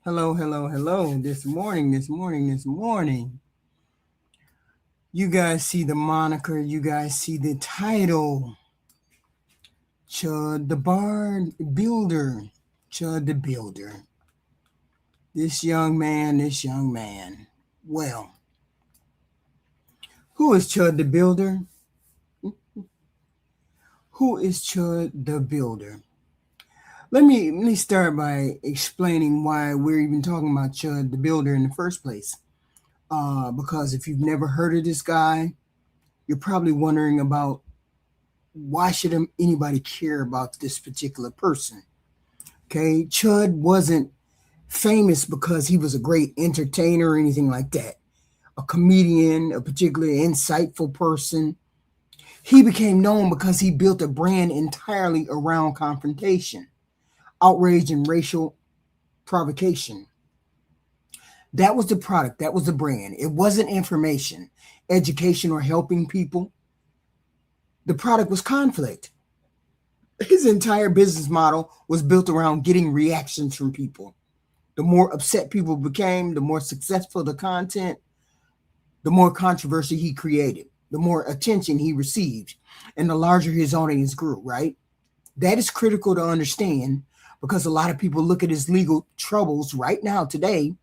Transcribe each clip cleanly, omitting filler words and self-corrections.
Hello, hello, hello. This morning. You guys see the moniker, you guys see the title. Chud the Builder. Chud the Builder. This young man. Well, who is Chud the Builder? Who is Chud the Builder? Let me start by explaining why we're even talking about Chud the Builder in the first place. Because if you've never heard of this guy, you're probably wondering about why should anybody care about this particular person? Okay, Chud wasn't famous because he was a great entertainer or anything like that. A comedian, a particularly insightful person. He became known because he built a brand entirely around confrontation, outrage, and racial provocation. That was the product. That was the brand. It wasn't information, education, or helping people. The product was conflict. His entire business model was built around getting reactions from people. The more upset people became, the more successful the content, the more controversy he created, the more attention he received, and the larger his audience grew, right? That is critical to understand because a lot of people look at his legal troubles right now today.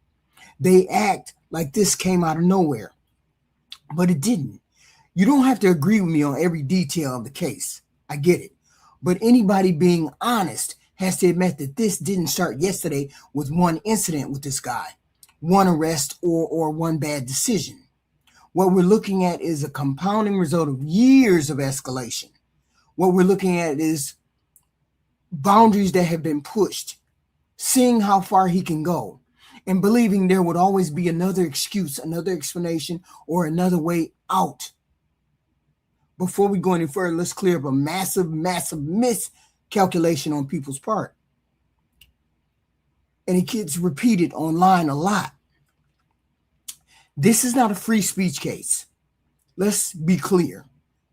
They act like this came out of nowhere, but it didn't. You don't have to agree with me on every detail of the case. I get it. But anybody being honest has to admit that this didn't start yesterday with one incident with this guy, one arrest or one bad decision. What we're looking at is a compounding result of years of escalation. What we're looking at is boundaries that have been pushed, seeing how far he can go, and believing there would always be another excuse, another explanation, or another way out. Before we go any further, let's clear up a massive miscalculation on people's part. And it gets repeated online a lot. This is not a free speech case. Let's be clear.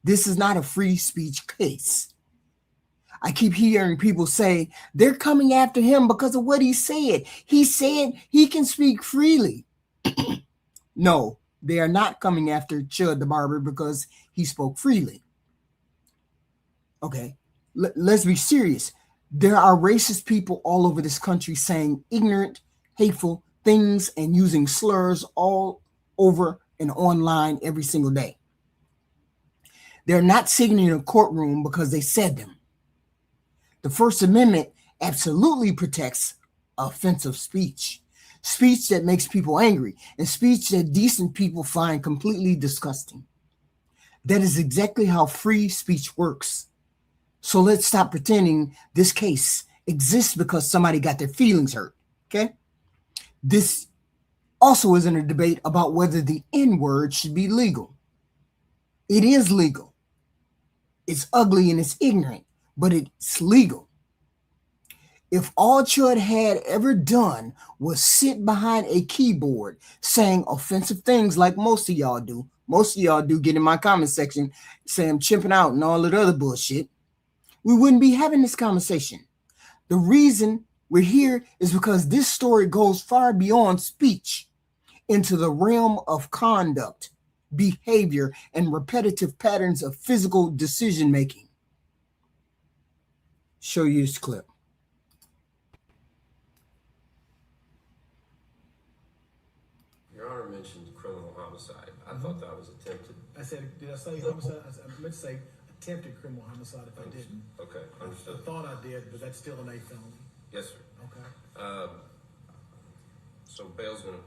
This is not a free speech case. I keep hearing people say they're coming after him because of what he said. He said he can speak freely. No, they are not coming after Chud the Barber because he spoke freely. Okay, let's be serious. There are racist people all over this country saying ignorant, hateful things and using slurs all over and online every single day. They're not sitting in a courtroom because they said them. The First Amendment absolutely protects offensive speech. Speech that makes people angry, and speech that decent people find completely disgusting. That is exactly how free speech works. So let's stop pretending this case exists because somebody got their feelings hurt, okay? This also isn't a debate about whether the N-word should be legal. It is legal. It's ugly and it's ignorant, but it's legal. If all Chud had ever done was sit behind a keyboard saying offensive things like most of y'all do get in my comment section saying I'm chimping out and all that other bullshit, we wouldn't be having this conversation. The reason we're here is because this story goes far beyond speech into the realm of conduct, behavior, and repetitive patterns of physical decision making. Show you this clip. Your Honor mentioned criminal homicide. I thought that was attempted. I said, did I say homicide? I meant to say attempted criminal homicide if I didn't. Okay, understood. I thought I did, but that's still an A felony. Yes, sir. Okay. So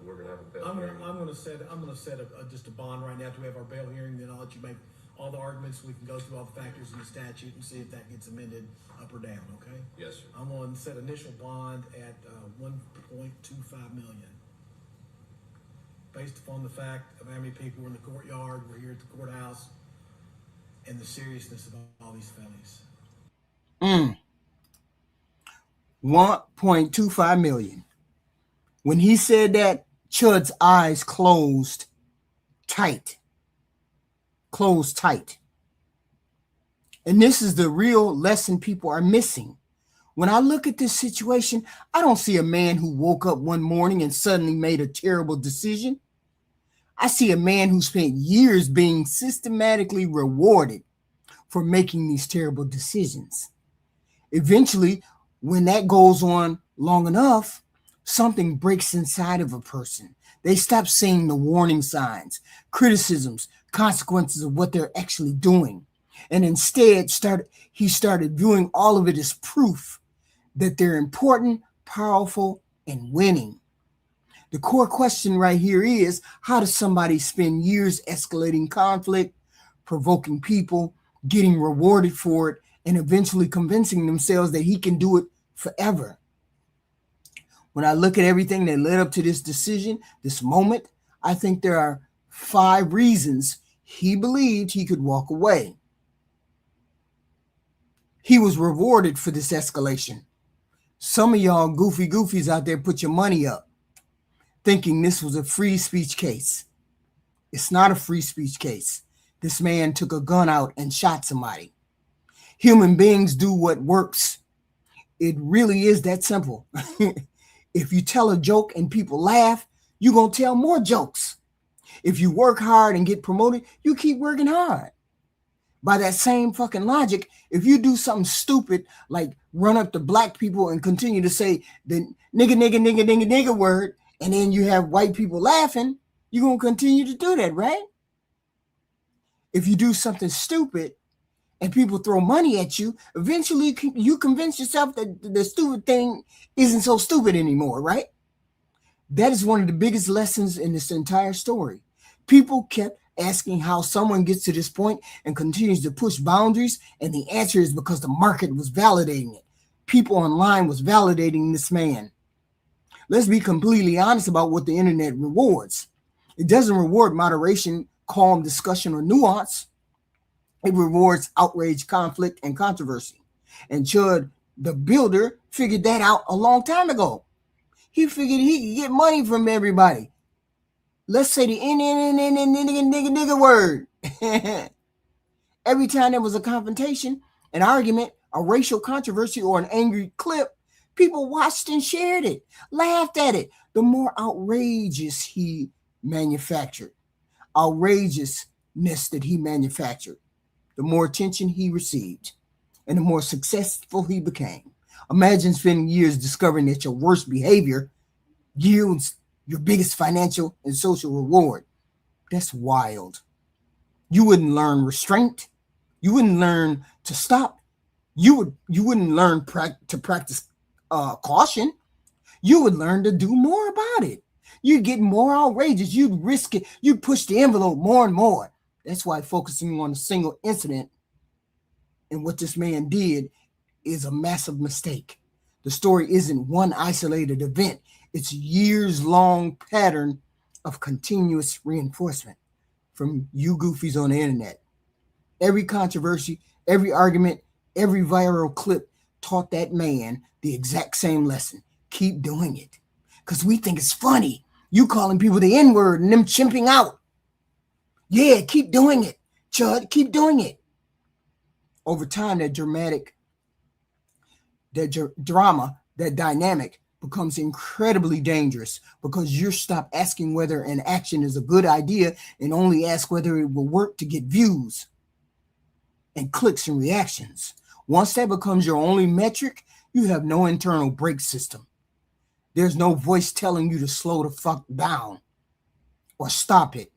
we're gonna have a bail I'm hearing. gonna set just a bond right now to have our bail hearing. Then I'll let you make all the arguments, we can go through all the factors in the statute and see if that gets amended up or down, okay? Yes, sir. I'm going to set initial bond at 1.25 million. Based upon the fact of how many people were in the courtyard, we're here at the courthouse, and the seriousness of all these felonies. 1.25 million. When he said that, Chud's eyes closed tight. Closed tight. And this is the real lesson people are missing. When I look at this situation, I don't see a man who woke up one morning and suddenly made a terrible decision. I see a man who spent years being systematically rewarded for making these terrible decisions. Eventually, when that goes on long enough, something breaks inside of a person. They stop seeing the warning signs, criticisms, consequences of what they're actually doing. And instead, he started viewing all of it as proof that they're important, powerful, and winning. The core question right here is, how does somebody spend years escalating conflict, provoking people, getting rewarded for it, and eventually convincing themselves that he can do it forever? When I look at everything that led up to this decision, this moment, I think there are 5 reasons he believed he could walk away. He was rewarded for this escalation. Some of y'all goofies out there put your money up thinking this was a free speech case. It's not a free speech case. This man took a gun out and shot somebody. Human beings do what works. It really is that simple. If you tell a joke and people laugh, you're going to tell more jokes. If you work hard and get promoted, you keep working hard. By that same fucking logic, if you do something stupid like run up to black people and continue to say the nigga word, and then you have white people laughing, you're going to continue to do that, right? If you do something stupid and people throw money at you, eventually you convince yourself that the stupid thing isn't so stupid anymore, right? That is one of the biggest lessons in this entire story. People kept asking how someone gets to this point and continues to push boundaries, and the answer is because the market was validating it. People online was validating this man. Let's be completely honest about what the internet rewards. It doesn't reward moderation, calm discussion, or nuance. It rewards outrage, conflict, and controversy. And Chud the Builder figured that out a long time ago. He figured he could get money from everybody. Let's say the nigga word. Every time there was a confrontation, an argument, a racial controversy, or an angry clip, people watched and shared it, laughed at it. The more outrageousness that he manufactured, the more attention he received, and the more successful he became. Imagine spending years discovering that your worst behavior yields your biggest financial and social reward. That's wild. You wouldn't learn restraint. You wouldn't learn to stop. You wouldn't learn to practice caution. You would learn to do more about it. You'd get more outrageous. You'd risk it. You'd push the envelope more and more. That's why focusing on a single incident and what this man did is a massive mistake. The story isn't one isolated event. It's a years-long pattern of continuous reinforcement from you goofies on the internet. Every controversy, every argument, every viral clip taught that man the exact same lesson. Keep doing it. Because we think it's funny. You calling people the N-word and them chimping out. Yeah, keep doing it. Chud, keep doing it. Over time, that drama, that dynamic becomes incredibly dangerous because you stop asking whether an action is a good idea and only ask whether it will work to get views and clicks and reactions. Once that becomes your only metric, you have no internal brake system. There's no voice telling you to slow the fuck down or stop it,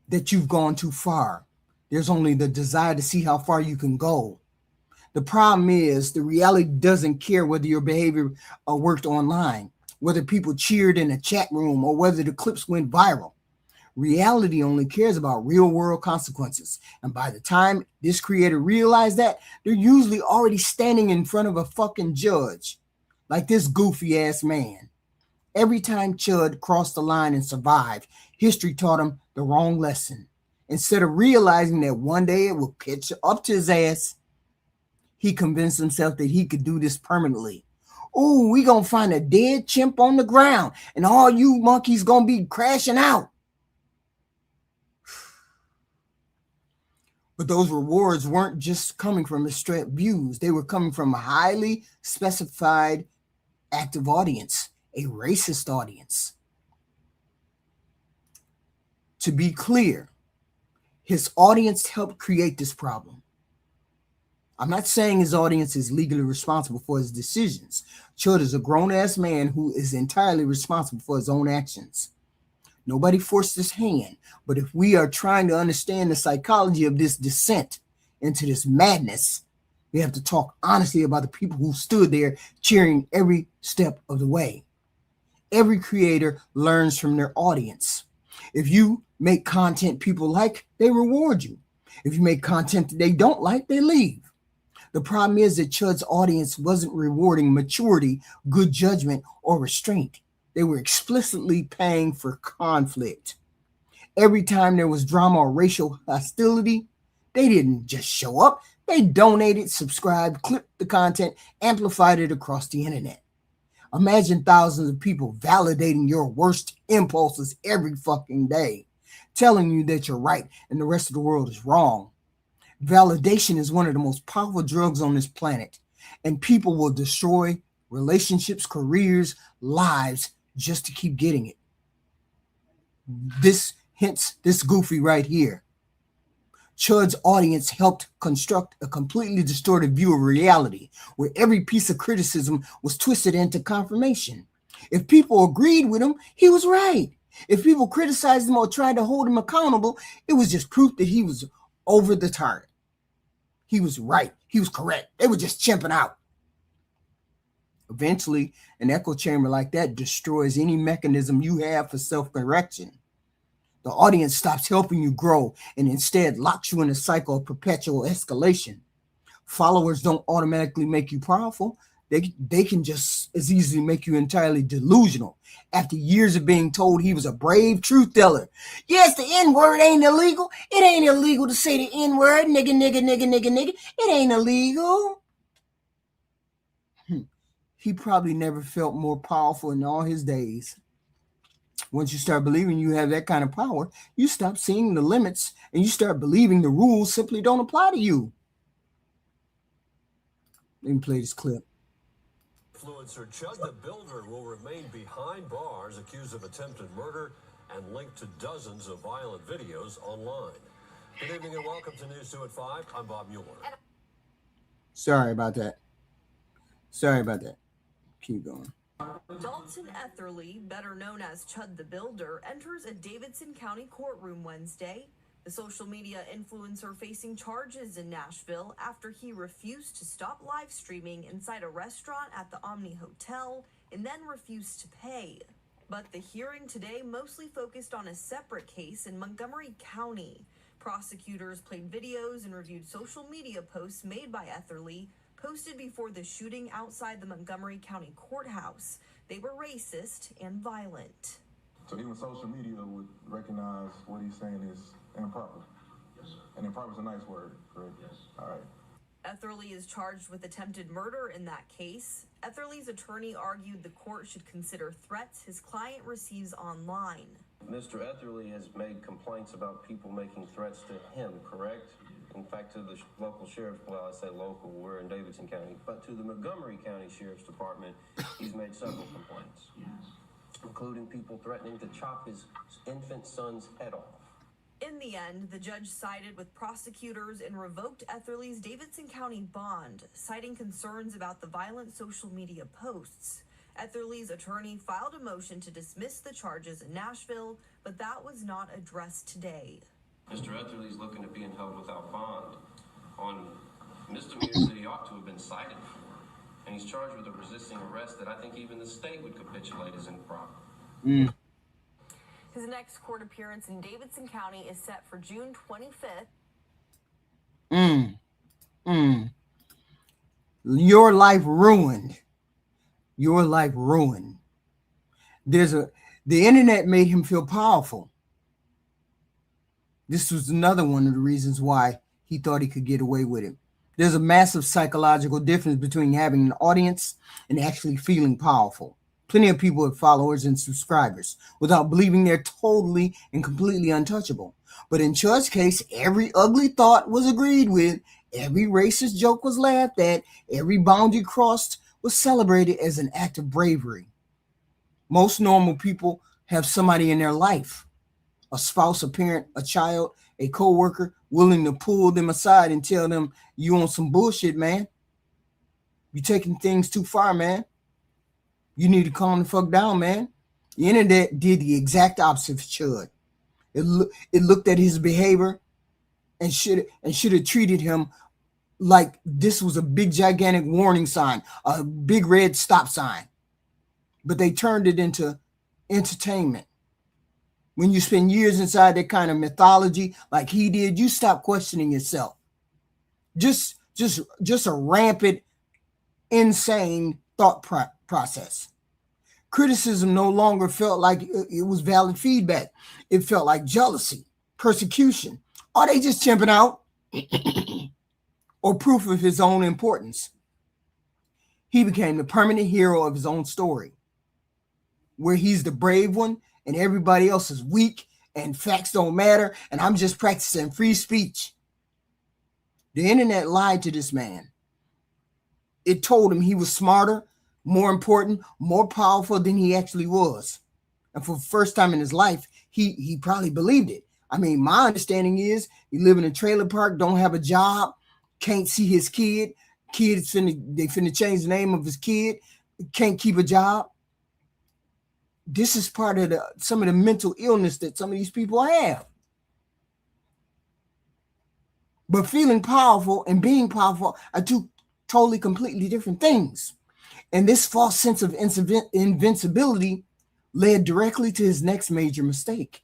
that you've gone too far. There's only the desire to see how far you can go. The problem is the reality doesn't care whether your behavior worked online, whether people cheered in a chat room, or whether the clips went viral. Reality only cares about real world consequences. And by the time this creator realized that, they're usually already standing in front of a fucking judge. Like this goofy ass man. Every time Chud crossed the line and survived, history taught him the wrong lesson. Instead of realizing that one day it will catch up to his ass, he convinced himself that he could do this permanently. Ooh, we gonna find a dead chimp on the ground, and all you monkeys gonna be crashing out. But those rewards weren't just coming from straight views. They were coming from a highly specified active audience, a racist audience. To be clear, his audience helped create this problem. I'm not saying his audience is legally responsible for his decisions. Chud is a grown-ass man who is entirely responsible for his own actions. Nobody forced his hand, but if we are trying to understand the psychology of this descent into this madness, we have to talk honestly about the people who stood there cheering every step of the way. Every creator learns from their audience. If you make content people like, they reward you. If you make content that they don't like, they leave. The problem is that Chud's audience wasn't rewarding maturity, good judgment, or restraint. They were explicitly paying for conflict. Every time there was drama or racial hostility, they didn't just show up. They donated, subscribed, clipped the content, amplified it across the internet. Imagine thousands of people validating your worst impulses every fucking day, telling you that you're right and the rest of the world is wrong. Validation is one of the most powerful drugs on this planet, and people will destroy relationships, careers, lives just to keep getting it. Hence this goofy right here. Chud's audience helped construct a completely distorted view of reality, where every piece of criticism was twisted into confirmation. If people agreed with him, he was right. If people criticized him or tried to hold him accountable, it was just proof that he was over the target. He was right. He was correct. They were just chimping out. Eventually, an echo chamber like that destroys any mechanism you have for self-correction. The audience stops helping you grow and instead locks you in a cycle of perpetual escalation. Followers don't automatically make you powerful. They can just as easily make you entirely delusional. After years of being told he was a brave truth teller. Yes, the N-word ain't illegal. It ain't illegal to say the N-word, nigga, nigga, nigga, nigga, nigga. It ain't illegal. He probably never felt more powerful in all his days. Once you start believing you have that kind of power, you stop seeing the limits and you start believing the rules simply don't apply to you. Let me play this clip. Influencer Chud the Builder will remain behind bars, accused of attempted murder and linked to dozens of violent videos online. Good evening and welcome to News 2 at 5. I'm Bob Mueller. Sorry about that. Keep going. Dalton Etherly, better known as Chud the Builder, enters a Davidson County courtroom Wednesday. The social media influencer facing charges in Nashville after he refused to stop live streaming inside a restaurant at the Omni Hotel and then refused to pay. But the hearing today mostly focused on a separate case in Montgomery County. Prosecutors played videos and reviewed social media posts made by Etherly, posted before the shooting outside the Montgomery County courthouse. They were racist and violent. So even social media would recognize what he's saying is improper. Yes, sir. And improper is a nice word, correct? Yes. All right. Etherly is charged with attempted murder in that case. Etherly's attorney argued the court should consider threats his client receives online. Mr. Etherly has made complaints about people making threats to him, correct? In fact, to the local sheriff, well, I say local, we're in Davidson County, but to the Montgomery County Sheriff's Department, he's made several complaints, including people threatening to chop his infant son's head off. In the end, the judge sided with prosecutors and revoked Etherly's Davidson County bond, citing concerns about the violent social media posts. Etherly's attorney filed a motion to dismiss the charges in Nashville, but that was not addressed today. Mr. Etherly's looking at being held without bond on misdemeanors that he ought to have been cited for. And he's charged with a resisting arrest that I think even the state would capitulate as improper. His next court appearance in Davidson County is set for June 25th. Your life ruined. Your life ruined. The internet made him feel powerful. This was another one of the reasons why he thought he could get away with it. There's a massive psychological difference between having an audience and actually feeling powerful. Plenty of people have followers and subscribers without believing they're totally and completely untouchable. But in Chud's case, every ugly thought was agreed with, every racist joke was laughed at, every boundary crossed was celebrated as an act of bravery. Most normal people have somebody in their life, a spouse, a parent, a child, a co-worker, willing to pull them aside and tell them, you on some bullshit, man. You're taking things too far, man. You need to calm the fuck down, man. The internet did the exact opposite of Chud. It looked at his behavior and should have treated him like this was a big gigantic warning sign, a big red stop sign. But they turned it into entertainment. When you spend years inside that kind of mythology like he did, you stop questioning yourself. Just a rampant, insane thought process. Criticism no longer felt like it was valid feedback. It felt like jealousy, persecution. Are they just chimping out? Or proof of his own importance. He became the permanent hero of his own story, where he's the brave one and everybody else is weak and facts don't matter and I'm just practicing free speech. The internet lied to this man. It told him he was smarter, more important, more powerful than he actually was. And for the first time in his life, he probably believed it. I mean, my understanding is he live in a trailer park, don't have a job, can't see his kid. They finna change the name of his kid, can't keep a job. This is part of some of the mental illness that some of these people have. But feeling powerful and being powerful are two totally, completely different things. And this false sense of invincibility led directly to his next major mistake,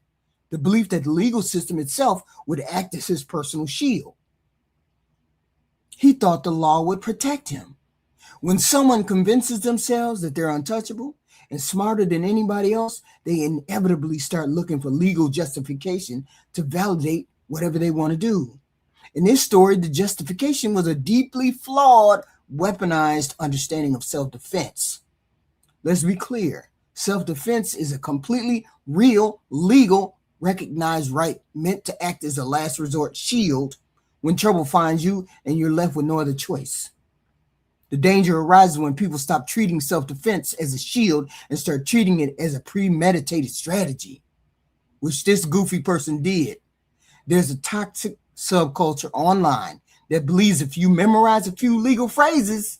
the belief that the legal system itself would act as his personal shield. He thought the law would protect him. When someone convinces themselves that they're untouchable and smarter than anybody else, they inevitably start looking for legal justification to validate whatever they want to do. In this story, the justification was a deeply flawed, weaponized understanding of self-defense. Let's be clear. Self-defense is a completely real, legal, recognized right meant to act as a last resort shield when trouble finds you and you're left with no other choice. The danger arises when people stop treating self-defense as a shield and start treating it as a premeditated strategy, which this goofy person did. There's a toxic subculture online that believes if you memorize a few legal phrases,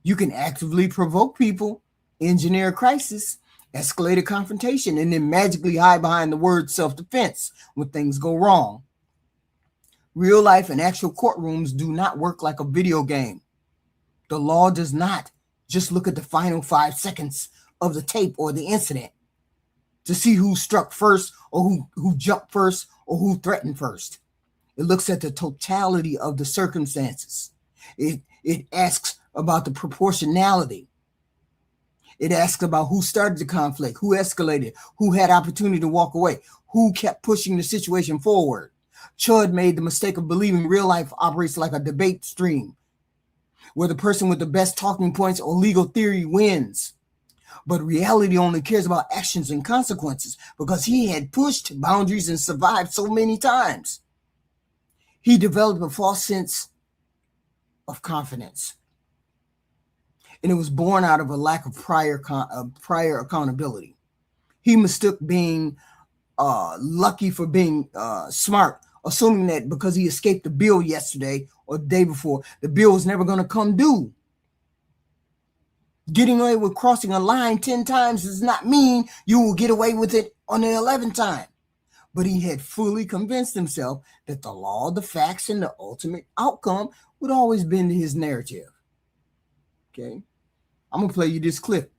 you can actively provoke people, engineer a crisis, escalate a confrontation, and then magically hide behind the word self-defense when things go wrong. Real life and actual courtrooms do not work like a video game. The law does not just look at the final 5 seconds of the tape or the incident to see who struck first or who jumped first or who threatened first. It looks at the totality of the circumstances. It asks about the proportionality. It asks about who started the conflict, who escalated, who had opportunity to walk away, who kept pushing the situation forward. Chud made the mistake of believing real life operates like a debate stream, where the person with the best talking points or legal theory wins. But reality only cares about actions and consequences because he had pushed boundaries and survived so many times. He developed a false sense of confidence. And it was born out of a lack of prior accountability. He mistook being lucky for being smart, assuming that because he escaped the bill yesterday or the day before, the bill was never going to come due. Getting away with crossing a line 10 times does not mean you will get away with it on the 11th time. But he had fully convinced himself that the law, the facts, and the ultimate outcome would always bend his narrative. Okay, I'm going to play you this clip.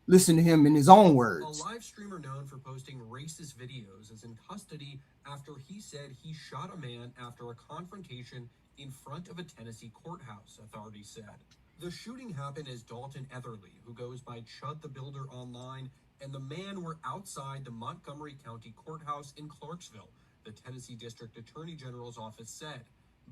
Listen to him in his own A words. live streamer known for posting racist videos is in custody after he said he shot a man after a confrontation in front of a Tennessee courthouse, authorities said. The shooting happened as Dalton Etherly, who goes by Chud the Builder online, and the man were outside the Montgomery County Courthouse in Clarksville, the Tennessee District Attorney General's office said.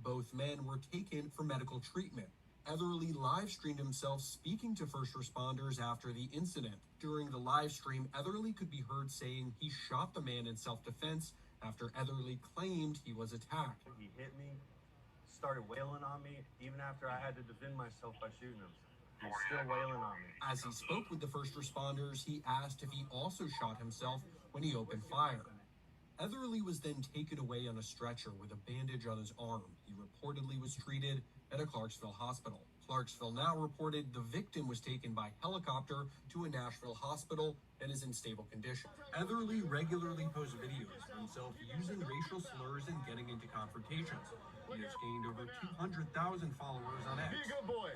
Both men were taken for medical treatment. Etherly live streamed himself speaking to first responders after the incident. During the live stream, Etherly could be heard saying he shot the man in self-defense after Etherly claimed he was attacked. He hit me, started wailing on me, even after I had to defend myself by shooting him. He's still wailing on me. As he spoke with the first responders, he asked if he also shot himself when he opened fire. Etherly was then taken away on a stretcher with a bandage on his arm. He reportedly was treated at a Clarksville hospital. Clarksville Now reported the victim was taken by helicopter to a Nashville hospital and is in stable condition. Etherly regularly posts videos of himself using racial slurs and getting into confrontations. He has gained over 200,000 followers on X. Be a good boy.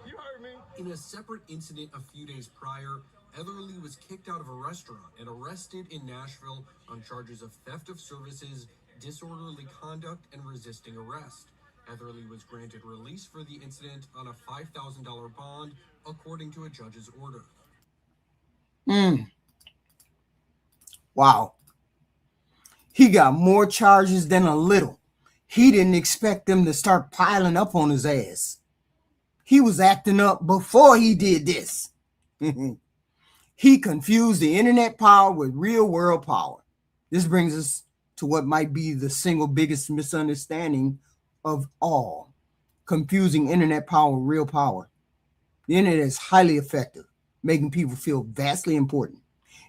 You heard me. In a separate incident a few days prior, Etherly was kicked out of a restaurant and arrested in Nashville on charges of theft of services, disorderly conduct, and resisting arrest. Etherly was granted release for the incident on a $5,000 bond, according to a judge's order. Wow. He got more charges than a little. He didn't expect them to start piling up on his ass. He was acting up before he did this. He confused the internet power with real world power. This brings us to what might be the single biggest misunderstanding of all: confusing internet power with real power. The internet is highly effective, making people feel vastly important.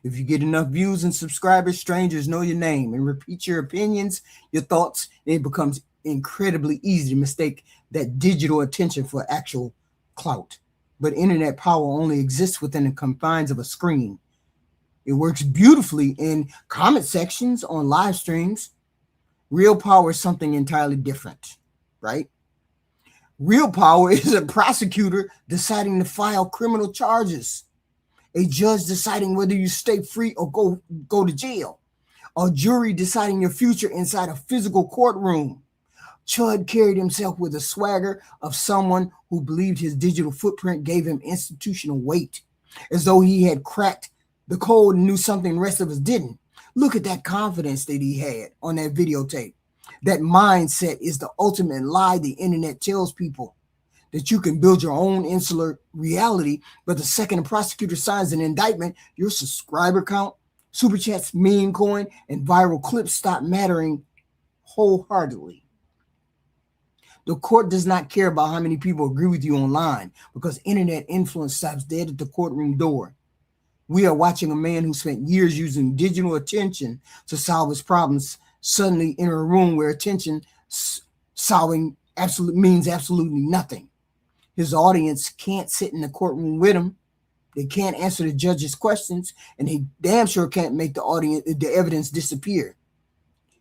If you get enough views and subscribers, strangers know your name and repeat your opinions, your thoughts, and it becomes incredibly easy to mistake that digital attention for actual clout. But internet power only exists within the confines of a screen. It works beautifully in comment sections on live streams. Real power is something entirely different, right? Real power is a prosecutor deciding to file criminal charges, a judge deciding whether you stay free or go to jail, a jury deciding your future inside a physical courtroom. Chud carried himself with the swagger of someone who believed his digital footprint gave him institutional weight, as though he had cracked the code and knew something the rest of us didn't. Look at that confidence that he had on that videotape. That mindset is the ultimate lie the internet tells people, that you can build your own insular reality, but the second a prosecutor signs an indictment, your subscriber count, super chats, meme coin, and viral clips stop mattering wholeheartedly. The court does not care about how many people agree with you online, because internet influence stops dead at the courtroom door. We are watching a man who spent years using digital attention to solve his problems suddenly enter a room where attention solving means absolutely nothing. His audience can't sit in the courtroom with him. They can't answer the judge's questions, and he damn sure can't make the evidence disappear.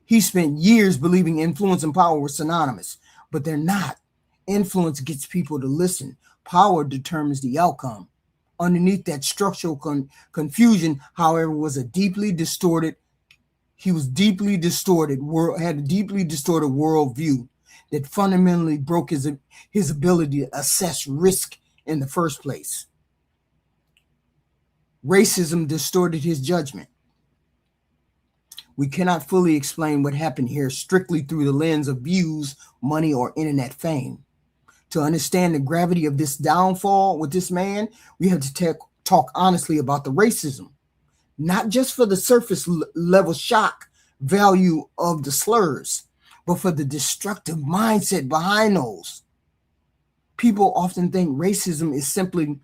He spent years believing influence and power were synonymous, but they're not. Influence gets people to listen. Power determines the outcome. Underneath that structural confusion, however, was a deeply distorted worldview that fundamentally broke his ability to assess risk in the first place. Racism distorted his judgment. We cannot fully explain what happened here strictly through the lens of views, money, or internet fame. To understand the gravity of this downfall with this man, we have to talk honestly about the racism, not just for the surface level shock value of the slurs, but for the destructive mindset behind those. People often think racism is simply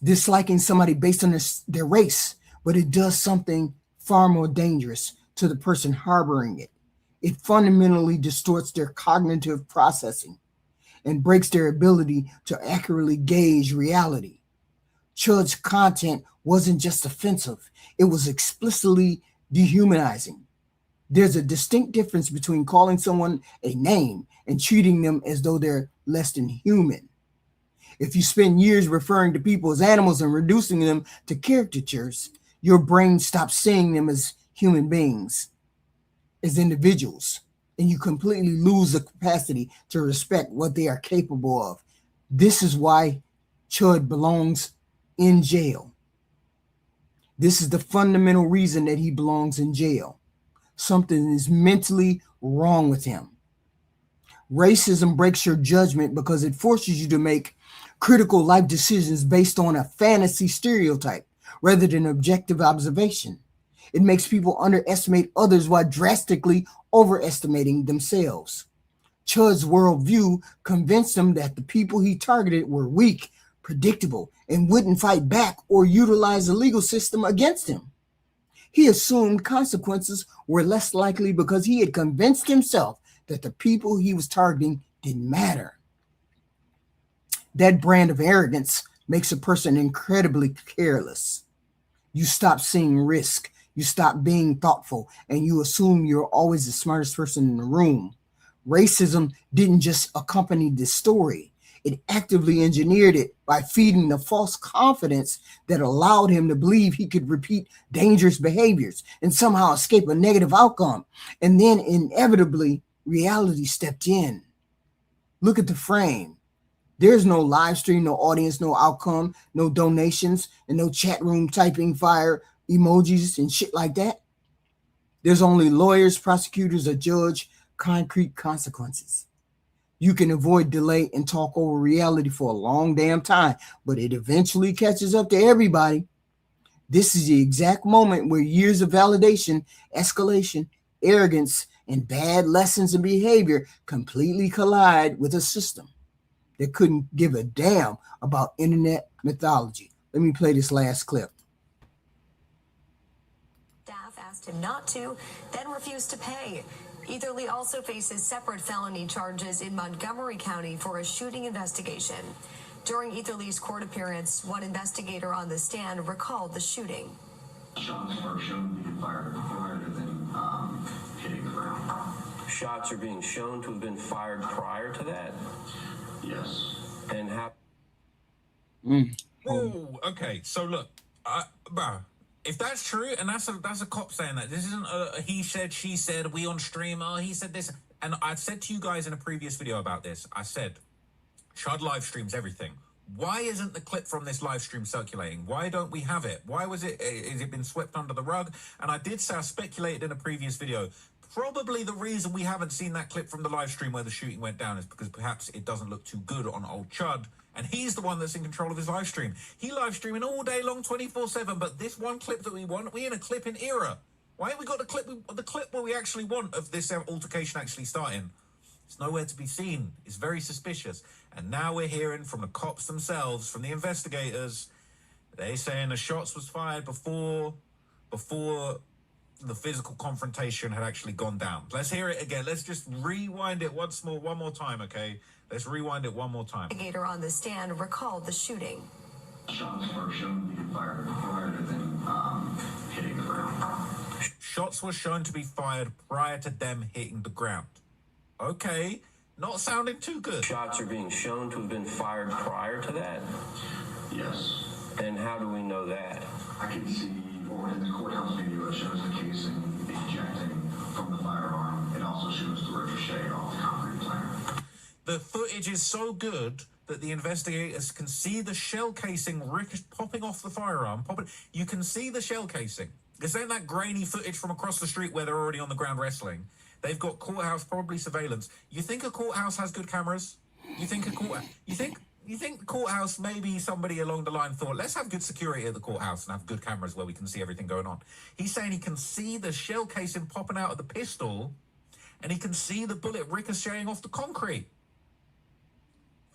disliking somebody based on their race, but it does something far more dangerous to the person harboring it. It fundamentally distorts their cognitive processing and breaks their ability to accurately gauge reality. Chud's content wasn't just offensive, it was explicitly dehumanizing. There's a distinct difference between calling someone a name and treating them as though they're less than human. If you spend years referring to people as animals and reducing them to caricatures, your brain stops seeing them as human beings, as individuals, and you completely lose the capacity to respect what they are capable of. This is why Chud belongs in jail. This is the fundamental reason that he belongs in jail. Something is mentally wrong with him. Racism breaks your judgment because it forces you to make critical life decisions based on a fantasy stereotype rather than objective observation. It makes people underestimate others while drastically overestimating themselves. Chud's worldview convinced him that the people he targeted were weak, predictable, and wouldn't fight back or utilize the legal system against him. He assumed consequences were less likely because he had convinced himself that the people he was targeting didn't matter. That brand of arrogance makes a person incredibly careless. You stop seeing risk, you stop being thoughtful, and you assume you're always the smartest person in the room. Racism didn't just accompany this story. It actively engineered it by feeding the false confidence that allowed him to believe he could repeat dangerous behaviors and somehow escape a negative outcome. And then inevitably, reality stepped in. Look at the frame. There's no live stream, no audience, no outcome, no donations, and no chat room typing fire emojis and shit like that. There's only lawyers, prosecutors, a judge, concrete consequences. You can avoid delay and talk over reality for a long damn time, but it eventually catches up to everybody. This is the exact moment where years of validation, escalation, arrogance, and bad lessons in behavior completely collide with a system that couldn't give a damn about internet mythology. Let me play this last clip. Staff asked him not to, then refused to pay. Etherly also faces separate felony charges in Montgomery County for a shooting investigation. During Etherly's court appearance, one investigator on the stand recalled the shooting. Shots were shown to be fired prior to them hitting the ground. Shots are being shown to have been fired prior to that? Yes. And how? Whoa, okay, so look, bro, if that's true, and that's a cop saying that, this isn't a he said, she said, we on stream, he said this, and I said to you guys in a previous video about this, I said, Chud live streams everything. Why isn't the clip from this live stream circulating? Why don't we have it? Why was it, is it been swept under the rug? And I did say, I speculated in a previous video, probably the reason we haven't seen that clip from the live stream where the shooting went down is because perhaps it doesn't look too good on old Chud, and he's the one that's in control of his live stream. He live streaming all day long, 24/7, but this one clip that we want, we're in a clipping era. Why have we got the clip where we actually want of this altercation actually starting? It's nowhere to be seen. It's very suspicious. And now we're hearing from the cops themselves, from the investigators, they saying the shots was fired before the physical confrontation had actually gone down. Let's hear it again. Let's just rewind it one more time, okay? Let's rewind it one more time. The investigator on the stand recalled the shooting. Shots were shown to be fired prior to them hitting the ground. Shots were shown to be fired prior to them hitting the ground. Okay, not sounding too good. Shots are being shown to have been fired prior to that? Yes. And how do we know that? I can see, or in the courthouse video, it shows the casing ejecting from the firearm. It also shows the ricochet off the concrete planter. The footage is so good that the investigators can see the shell casing popping off the firearm. You can see the shell casing. This ain't that grainy footage from across the street where they're already on the ground wrestling. They've got courthouse, probably surveillance. You think a courthouse has good cameras? You think the courthouse, maybe somebody along the line thought, let's have good security at the courthouse and have good cameras where we can see everything going on. He's saying he can see the shell casing popping out of the pistol and he can see the bullet ricocheting off the concrete.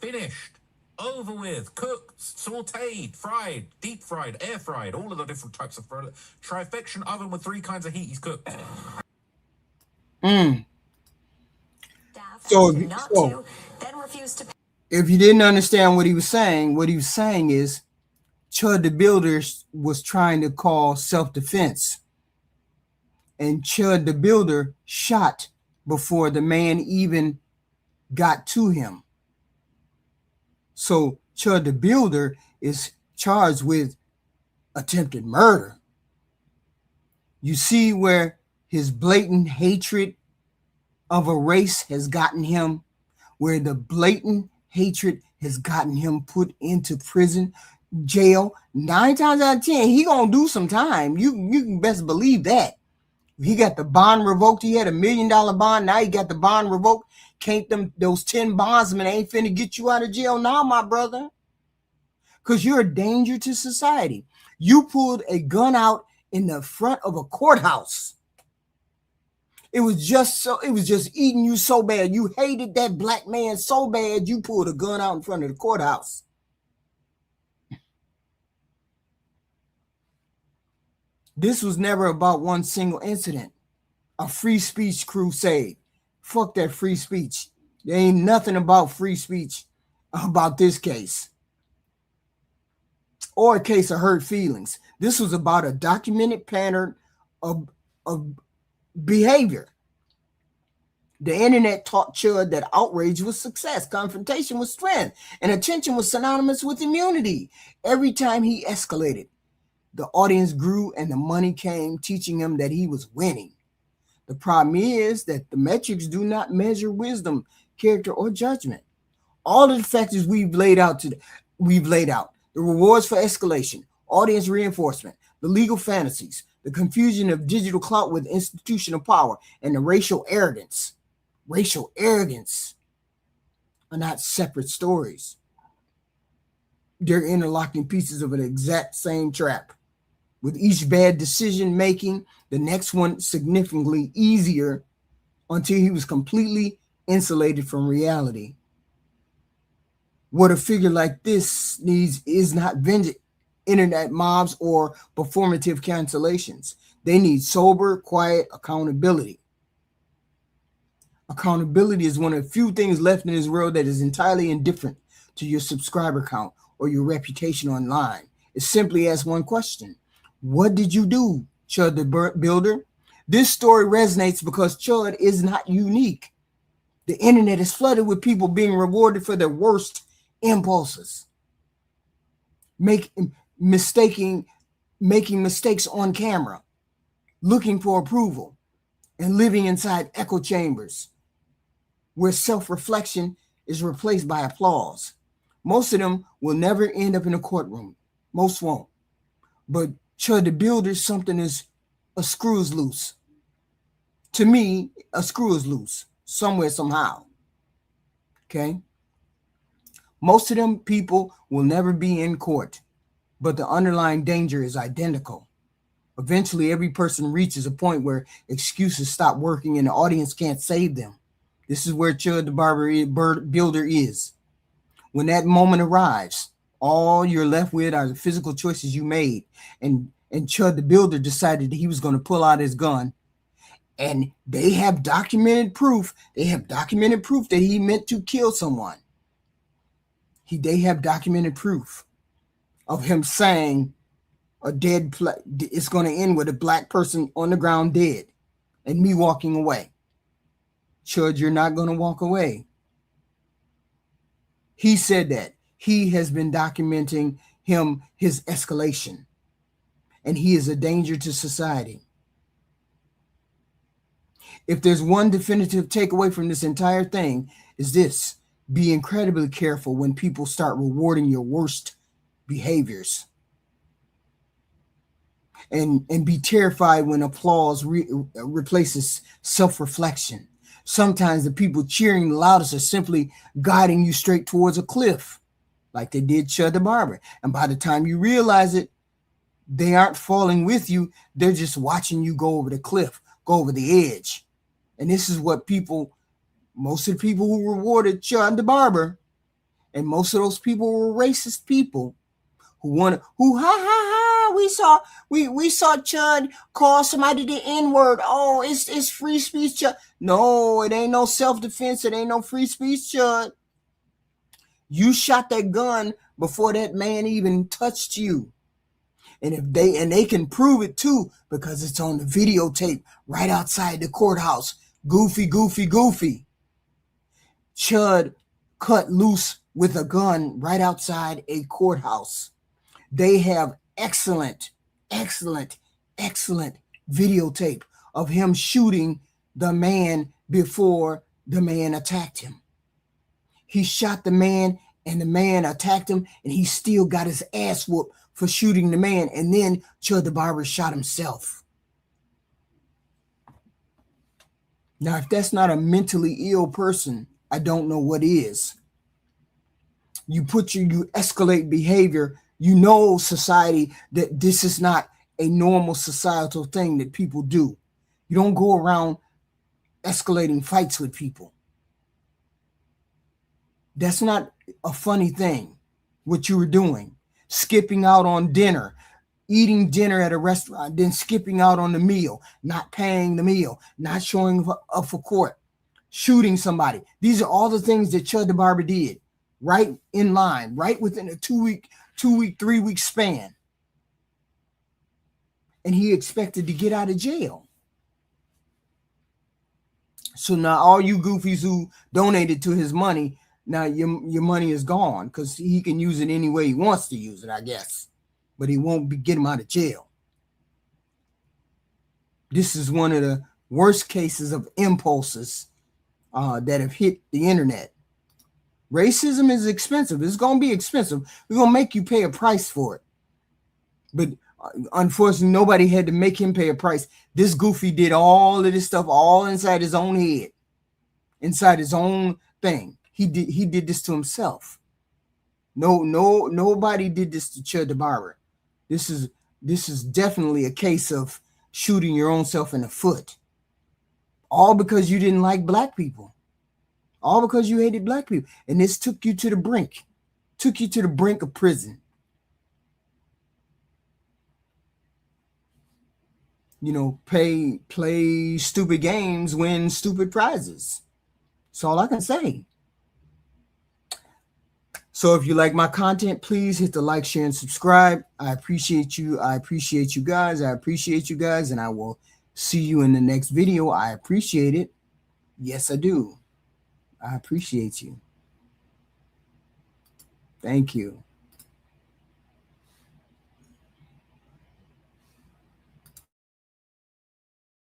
Finished. Over with. Cooked, sauteed, fried, deep fried, air fried, all of the different types of trifection oven with 3 kinds of heat he's cooked. So Then refused to pay. If you didn't understand what he was saying is Chud the Builder was trying to call self-defense. And Chud the Builder shot before the man even got to him. So Chud the Builder is charged with attempted murder. You see where his blatant hatred of a race has gotten him, where the blatant hatred has gotten him put into prison, jail. 9 times out of 10, he gonna do some time. You can best believe that. He got the bond revoked. He had $1 million bond. Now he got the bond revoked. Can't those 10 bondsmen ain't finna get you out of jail now, my brother. Because you're a danger to society. You pulled a gun out in the front of a courthouse. It was just eating you so bad. You hated that black man so bad, you pulled a gun out in front of the courthouse. This was never about one single incident. A free speech crusade. Fuck that free speech. There ain't nothing about free speech about this case. Or a case of hurt feelings. This was about a documented pattern of behavior. The internet taught Chud that outrage was success, confrontation was strength, and attention was synonymous with immunity. Every time he escalated, the audience grew and the money came, teaching him that he was winning. The problem is that the metrics do not measure wisdom, character, or judgment. All of the factors we've laid out. The rewards for escalation, audience reinforcement, the legal fantasies, the confusion of digital clout with institutional power, and the racial arrogance. Racial arrogance are not separate stories. They're interlocking pieces of an exact same trap. With each bad decision making, the next one significantly easier until he was completely insulated from reality. What a figure like this needs is not internet mobs or performative cancellations. They need sober, quiet accountability. Accountability is one of the few things left in this world that is entirely indifferent to your subscriber count or your reputation online. It simply asks one question. What did you do, Chud the Builder? This story resonates because Chud is not unique. The internet is flooded with people being rewarded for their worst impulses, making mistakes on camera, looking for approval, and living inside echo chambers where self-reflection is replaced by applause. Most of them will never end up in a courtroom. Most won't. But Chud the Builder, a screw is loose. To me, a screw is loose somewhere, somehow. Okay? Most of them people will never be in court, but the underlying danger is identical. Eventually, every person reaches a point where excuses stop working and the audience can't save them. This is where Chud the Builder is. When that moment arrives, all you're left with are the physical choices you made. And Chud the Builder decided that he was going to pull out his gun. And they have documented proof. They have documented proof that he meant to kill someone. They have documented proof of him saying it's going to end with a black person on the ground dead and me walking away. Chud, you're not going to walk away. He said that. He has been documenting his escalation, and he is a danger to society. If there's one definitive takeaway from this entire thing, is this: be incredibly careful when people start rewarding your worst behaviors. And be terrified when applause replaces self-reflection. Sometimes the people cheering the loudest are simply guiding you straight towards a cliff, like they did Chud the Barber. And by the time you realize it, they aren't falling with you. They're just watching you go over the cliff, go over the edge. And this is what most of the people who rewarded Chud the Barber, and most of those people were racist people we saw Chud call somebody the N-word. Oh, it's free speech, Chud. No, it ain't no self-defense. It ain't no free speech, Chud. You shot that gun before that man even touched you. And they can prove it too, because it's on the videotape right outside the courthouse. Goofy. Chud cut loose with a gun right outside a courthouse. They have excellent, excellent, excellent videotape of him shooting the man before the man attacked him. He shot the man and the man attacked him, and he still got his ass whooped for shooting the man. And then Chud the Barber shot himself. Now, if that's not a mentally ill person, I don't know what is. You escalate behavior. You know, society, that this is not a normal societal thing that people do. You don't go around escalating fights with people. That's not a funny thing, what you were doing. Skipping out on dinner, eating dinner at a restaurant, then skipping out on the meal, not paying the meal, not showing up for court, shooting somebody. These are all the things that Chud the Barber did, right in line, right within a 3-week span. And he expected to get out of jail. So now all you goofies who donated to his money, now your money is gone, because he can use it any way he wants to use it, I guess. But he won't get him out of jail. This is one of the worst cases of impulses that have hit the internet. Racism is expensive. It's going to be expensive. We're going to make you pay a price for it. But unfortunately, nobody had to make him pay a price. This goofy did all of this stuff all inside his own head, inside his own thing. He did this to himself. Nobody did this to Chud the Barber. This is definitely a case of shooting your own self in the foot. All because you didn't like black people. All because you hated black people. And this took you to the brink. Took you to the brink of prison. You know, play stupid games, win stupid prizes. That's all I can say. So if you like my content, please hit the like, share, and subscribe. I appreciate you. I appreciate you guys. I appreciate you guys. And I will see you in the next video. I appreciate it. Yes, I do. I appreciate you. Thank you.